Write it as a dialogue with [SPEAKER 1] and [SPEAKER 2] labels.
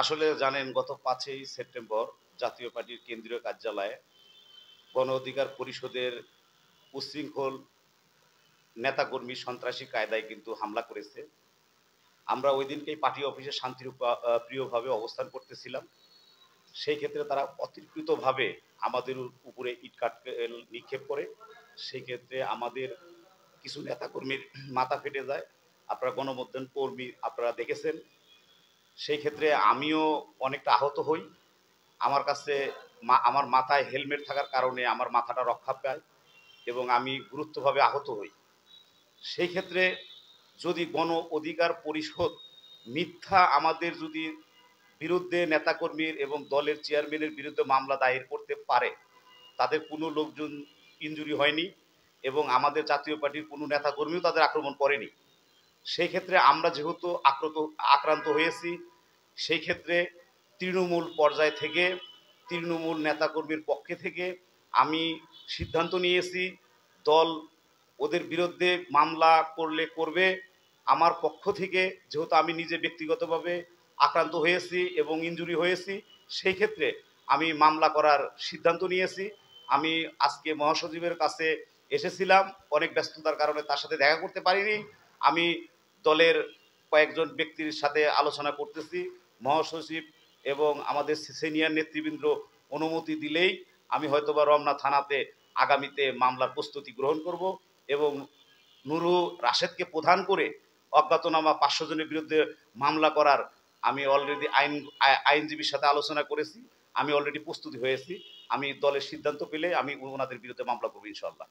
[SPEAKER 1] আসলে জানেন গত ৫ই সেপ্টেম্বর জাতীয় পার্টির কেন্দ্রীয় কার্যালয়ে গণ অধিকার পরিষদের উচ্ছৃঙ্খল নেতাকর্মী সন্ত্রাসী কায়দায় কিন্তু হামলা করেছে। আমরা ওই দিনকেই পার্টি অফিসে শান্তির প্রিয়ভাবে অবস্থান করতেছিলাম। সেই ক্ষেত্রে তারা অতর্কিতভাবে আমাদের উপরে ইটকাটকেল নিক্ষেপ করে। সেই ক্ষেত্রে আমাদের কিছু নেতাকর্মীর মাথা ফেটে যায়। আপনারা গণমাধ্যম কর্মী আপনারা দেখেছেন। সেই ক্ষেত্রে আমিও অনেকটা আহত হই। আমার কাছে আমার মাথায় হেলমেট থাকার কারণে আমার মাথাটা রক্ষা পায় এবং আমি গুরুত্বভাবে আহত হই। সেই ক্ষেত্রে যদি গণ অধিকার পরিষদ মিথ্যা আমাদের যদি বিরুদ্ধে নেতাকর্মীর এবং দলের চেয়ারম্যানের বিরুদ্ধে মামলা দায়ের করতে পারে, তাদের কোনো লোকজন ইনজুরি হয়নি এবং আমাদের জাতীয় পার্টির কোনো নেতাকর্মীও তাদের আক্রমণ করেনি। সেই ক্ষেত্রে আমরা যেহেতু আক্রান্ত হয়েছি, সেই ক্ষেত্রে তৃণমূল পর্যায় থেকে তৃণমূল নেতাকর্মীর পক্ষে থেকে আমি সিদ্ধান্ত নিয়েছি দল ওদের বিরুদ্ধে মামলা করলে করবে। আমার পক্ষ থেকে যেহেতু আমি নিজে ব্যক্তিগতভাবে আক্রান্ত হয়েছি এবং ইনজুরি হয়েছি, সেই ক্ষেত্রে আমি মামলা করার সিদ্ধান্ত নিয়েছি। আমি আজকে মহাসচিবের কাছে এসেছিলাম, অনেক ব্যস্ততার কারণে তার সাথে দেখা করতে পারিনি। আমি দলের কয়েকজন ব্যক্তির সাথে আলোচনা করতেছি। মহাসচিব এবং আমাদের সিনিয়র নেতৃবৃন্দ অনুমতি দিলেই আমি হয়তোবা রমনা থানাতে আগামীতে মামলার প্রস্তুতি গ্রহণ করব এবং নুরু রাশেদকে প্রধান করে অজ্ঞাতনামা ৫০০ জনের বিরুদ্ধে মামলা করার আমি অলরেডি আইনজীবীর সাথে আলোচনা করেছি। আমি অলরেডি প্রস্তুতি হয়েছি। আমি দলের সিদ্ধান্ত পেলে আমি ওনাদের বিরুদ্ধে মামলা করবো ইনশাল্লাহ।